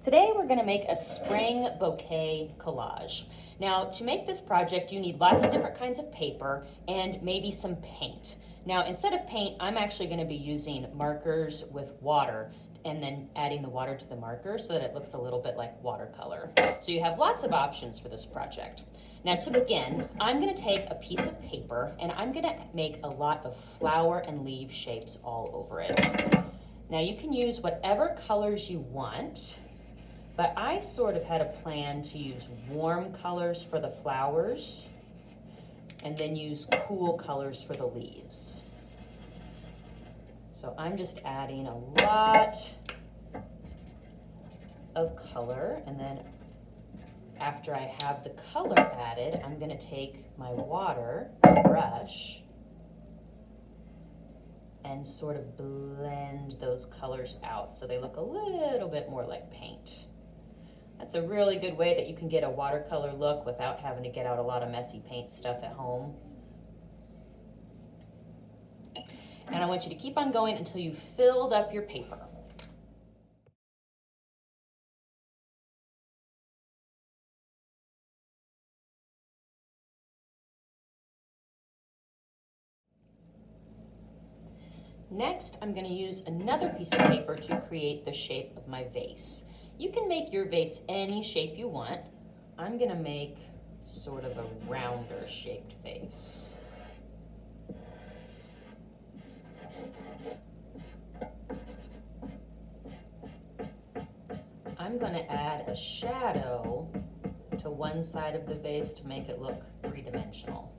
Today we're going to make a spring bouquet collage. Now, to make this project, you need lots of different kinds of paper and maybe some paint. Now, instead of paint, I'm actually going to be using markers with water and then adding the water to the marker so that it looks a little bit like watercolor. So you have lots of options for this project. Now, to begin, I'm going to take a piece of paper and I'm going to make a lot of flower and leaf shapes all over it. Now, you can use whatever colors you want. But I sort of had a plan to use warm colors for the flowers and then use cool colors for the leaves. So I'm just adding a lot of color, and then after I have the color added, I'm going to take my water brush and sort of blend those colors out so they look a little bit more like paint. That's a really good way that you can get a watercolor look without having to get out a lot of messy paint stuff at home. And I want you to keep on going until you've filled up your paper. Next, I'm going to use another piece of paper to create the shape of my vase. You can make your vase any shape you want. I'm going to make sort of a rounder shaped vase. I'm going to add a shadow to one side of the vase to make it look three-dimensional.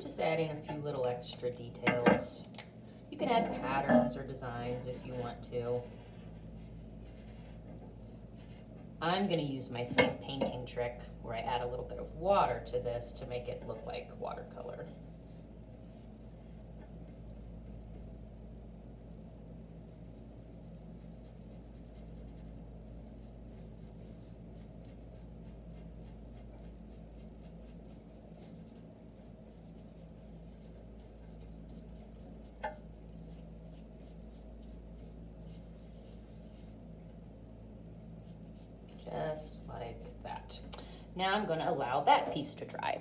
Just adding a few little extra details. You can add patterns or designs if you want to. I'm going to use my same painting trick where I add a little bit of water to this to make it look like watercolor. Just like that. Now I'm going to allow that piece to dry.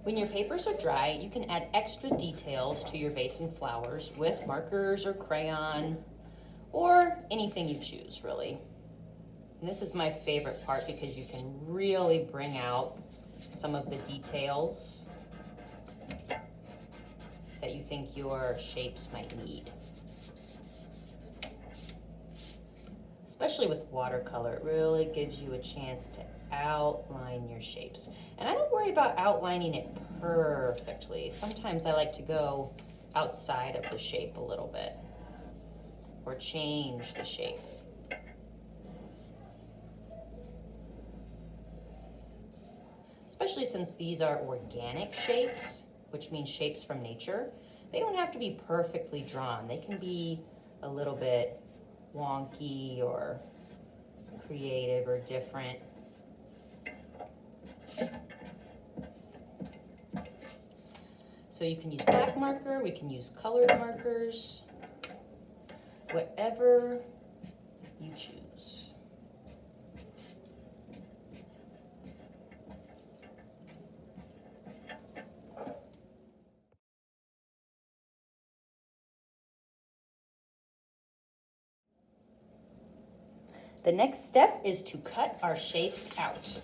When your papers are dry, you can add extra details to your vase and flowers with markers or crayon or anything you choose, really. And this is my favorite part because you can really bring out some of the details that you think your shapes might need. Especially with watercolor, it really gives you a chance to outline your shapes. And I don't worry about outlining it perfectly. Sometimes I like to go outside of the shape a little bit or change the shape. Especially since these are organic shapes, which means shapes from nature. They don't have to be perfectly drawn. They can be a little bit wonky or creative or different. So you can use black marker, we can use colored markers, whatever you choose. The next step is to cut our shapes out.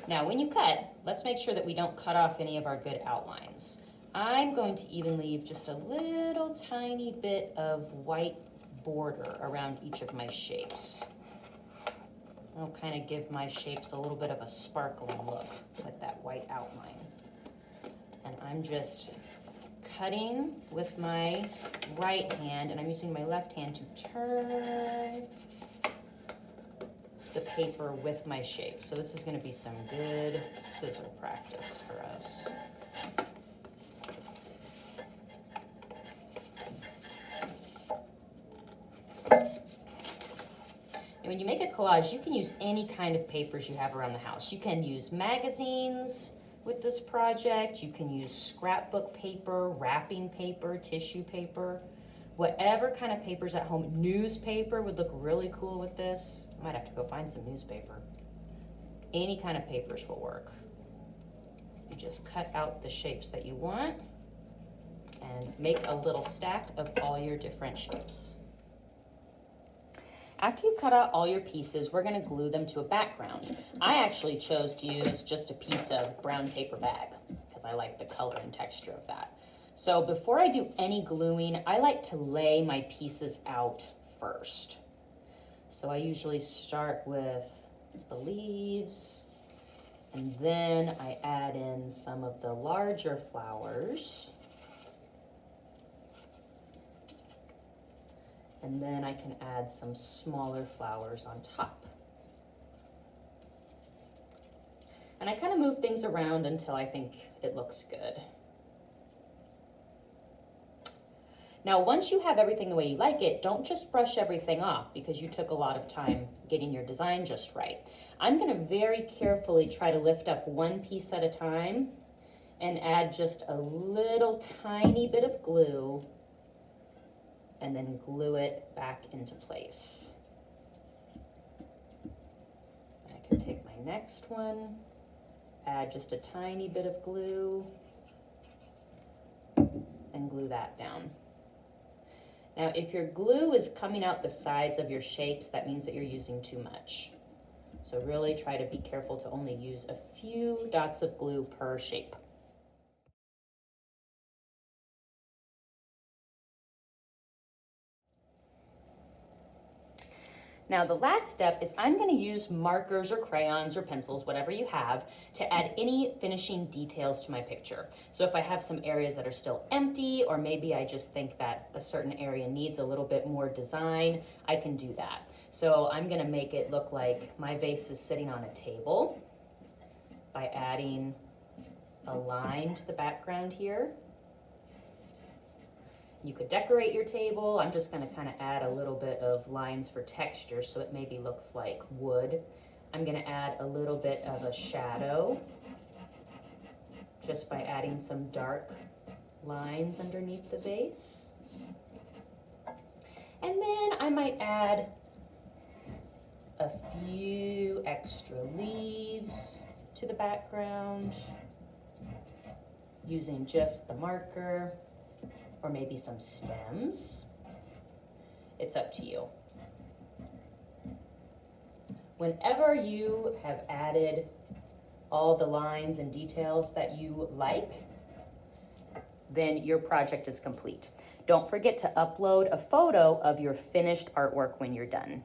Now, when you cut, let's make sure that we don't cut off any of our good outlines. I'm going to even leave just a little tiny bit of white border around each of my shapes. I'll kind of give my shapes a little bit of a sparkling look with that white outline. And I'm just cutting with my right hand, and I'm using my left hand to turn the paper with my shape. So this is going to be some good scissor practice for us. when you make a collage, you can use any kind of papers you have around the house. You can use magazines with this project. You can use scrapbook paper, wrapping paper, tissue paper, whatever kind of paper's at home. Newspaper would look really cool with this. I might have to go find some newspaper. Any kind of papers will work. You just cut out the shapes that you want and make a little stack of all your different shapes. After you cut out all your pieces, we're gonna glue them to a background. I actually chose to use just a piece of brown paper bag because I like the color and texture of that. So before I do any gluing, I like to lay my pieces out first. So I usually start with the leaves, and then I add in some of the larger flowers. And then I can add some smaller flowers on top. And I kind of move things around until I think it looks good. Now, once you have everything the way you like it, don't just brush everything off because you took a lot of time getting your design just right. I'm gonna very carefully try to lift up one piece at a time and add just a little tiny bit of glue and then glue it back into place. I can take my next one, add just a tiny bit of glue, and glue that down. Now, if your glue is coming out the sides of your shapes, that means that you're using too much. So really try to be careful to only use a few dots of glue per shape. Now the last step is I'm gonna use markers or crayons or pencils, whatever you have, to add any finishing details to my picture. So if I have some areas that are still empty, or maybe I just think that a certain area needs a little bit more design, I can do that. So I'm gonna make it look like my vase is sitting on a table by adding a line to the background here. You could decorate your table. I'm just gonna kind of add a little bit of lines for texture so it maybe looks like wood. I'm gonna add a little bit of a shadow just by adding some dark lines underneath the vase. And then I might add a few extra leaves to the background using just the marker, or maybe some stems. It's up to you. Whenever you have added all the lines and details that you like, then your project is complete. Don't forget to upload a photo of your finished artwork when you're done.